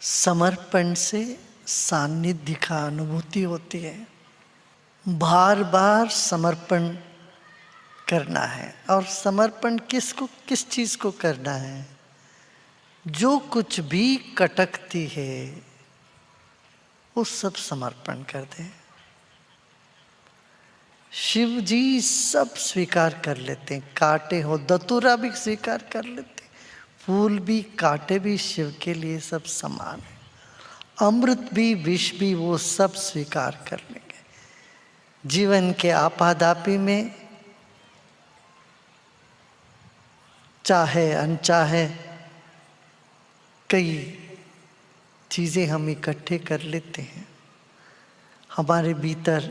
समर्पण से सानिध्य का अनुभूति होती है। बार बार समर्पण करना है। और समर्पण किस चीज को करना है? जो कुछ भी कटकती है वो सब समर्पण कर दे। शिव जी सब स्वीकार कर लेते हैं। कांटे हो, दतुरा भी स्वीकार कर लेते हैं। फूल भी कांटे भी शिव के लिए सब समान है। अमृत भी विष भी वो सब स्वीकार कर लेंगे। जीवन के आपादापी में चाहे अनचाहे कई चीजें हम इकट्ठे कर लेते हैं। हमारे भीतर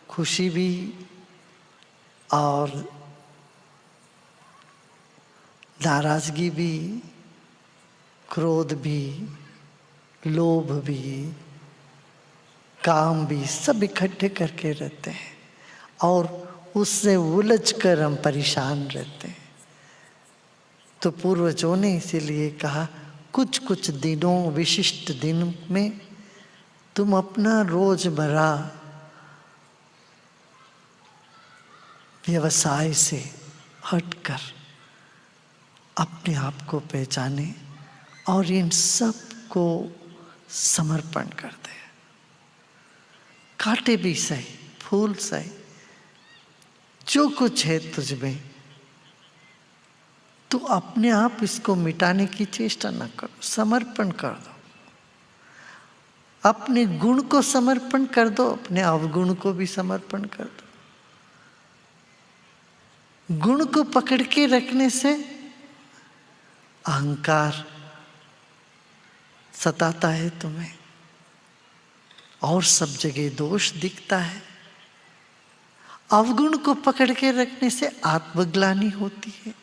खुशी भी और नाराजगी भी, क्रोध भी, लोभ भी, काम भी, सब इकट्ठे करके रहते हैं और उससे उलझ कर हम परेशान रहते हैं। तो पूर्वजों ने इसीलिए कहा, कुछ कुछ दिनों, विशिष्ट दिन में तुम अपना रोजमर्रा व्यवसाय से हटकर अपने आप को पहचाने और इन सब को समर्पण कर दे। कांटे भी सही, फूल सही, जो कुछ है तुझ में, तो अपने आप इसको मिटाने की चेष्टा न करो, समर्पण कर दो। अपने गुण को समर्पण कर दो, अपने अवगुण को भी समर्पण कर दो। गुण को पकड़ के रखने से अहंकार सताता है तुम्हें और सब जगह दोष दिखता है। अवगुण को पकड़ के रखने से आत्मग्लानि होती है,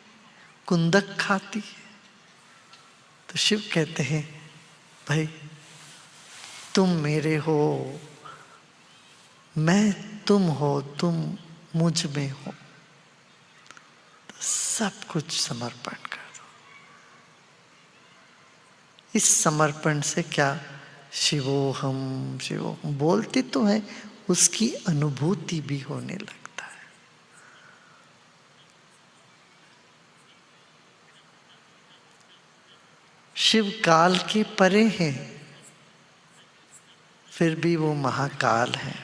कुंदक खाती है। तो शिव कहते हैं, भाई तुम मेरे हो, मैं तुम हो, तुम मुझ में हो, तो सब कुछ समर्पण कर दो। इस समर्पण से क्या, शिवोहम शिवोहम बोलते तो है, उसकी अनुभूति भी होने लगता है। शिव काल के परे हैं, फिर भी वो महाकाल है।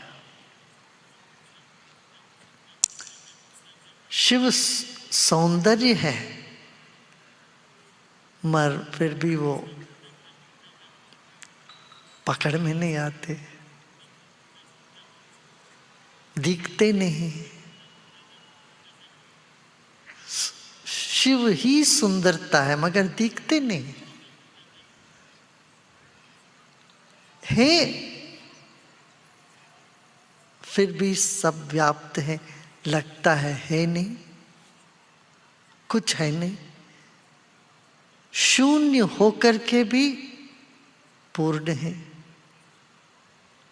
शिव सौंदर्य है, मगर फिर भी वो पकड़ में नहीं आते, दिखते नहीं। शिव ही सुंदरता है मगर दिखते नहीं है, फिर भी सब व्याप्त है, लगता है नहीं, कुछ है नहीं। शून्य होकर के भी पूर्ण है,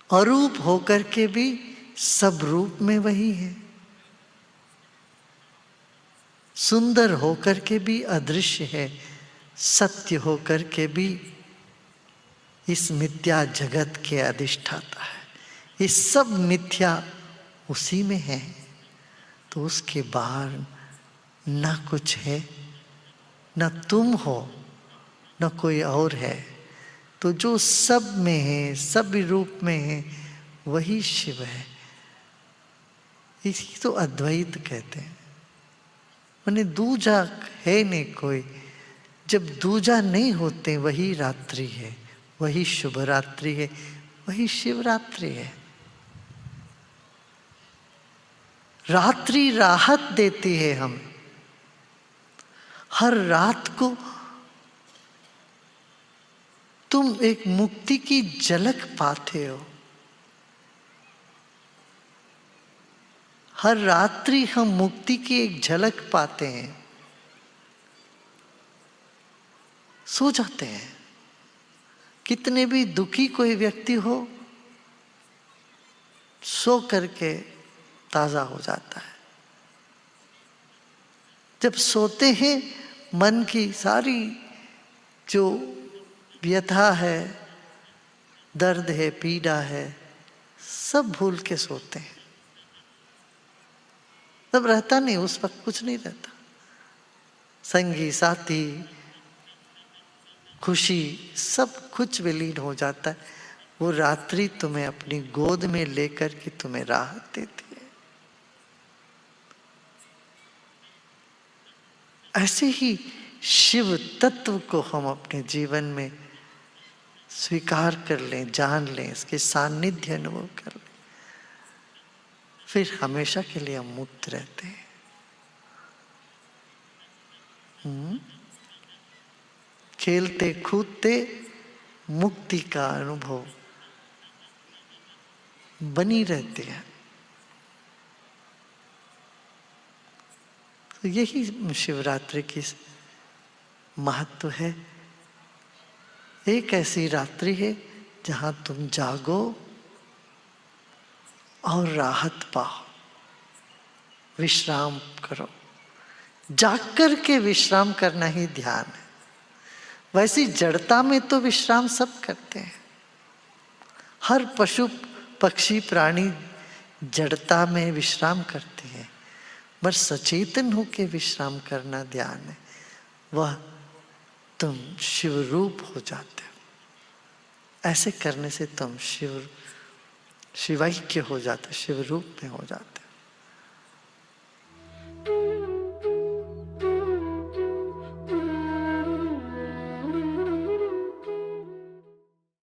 अरूप होकर के भी सब रूप में वही है, सुंदर होकर के भी अदृश्य है, सत्य होकर के भी इस मिथ्या जगत के अधिष्ठाता है। ये सब मिथ्या उसी में है, तो उसके बाहर न कुछ है, न तुम हो, न कोई और है। तो जो सब में है, सब रूप में है, वही शिव है। इसी तो अद्वैत कहते हैं। माने दूजा है नहीं कोई। जब दूजा नहीं होते, वही रात्रि है, वही शुभ रात्रि है, वही शिवरात्रि है। रात्रि राहत देती है हमें। हर रात को तुम एक मुक्ति की झलक पाते हो। हर रात्रि हम मुक्ति की एक झलक पाते हैं, सो जाते हैं। कितने भी दुखी कोई व्यक्ति हो, सो करके ताजा हो जाता है। जब सोते हैं, मन की सारी जो व्यथा है, दर्द है, पीड़ा है, सब भूल के सोते हैं। तब रहता नहीं, उस वक्त कुछ नहीं रहता। संगी साथी, खुशी, सब कुछ विलीन हो जाता है। वो रात्रि तुम्हें अपनी गोद में लेकर के तुम्हें राहत देती है। ऐसे ही शिव तत्व को हम अपने जीवन में स्वीकार कर लें, जान लें, इसके सानिध्य अनुभव कर लें, फिर हमेशा के लिए हम मुक्त रहते हैं। खेलते कूदते मुक्ति का अनुभव बनी रहती है। तो यही शिवरात्रि की महत्व है। एक ऐसी रात्रि है जहां तुम जागो और राहत पाओ, विश्राम करो। जाग कर के विश्राम करना ही ध्यान है। वैसी जड़ता में तो विश्राम सब करते हैं। हर पशु पक्षी प्राणी जड़ता में विश्राम करते हैं, बस सचेतन होकर विश्राम करना ध्यान है। वह तुम शिव रूप हो जाते हो। ऐसे करने से तुम शिवैक्य हो जाते, शिव रूप में हो जाते।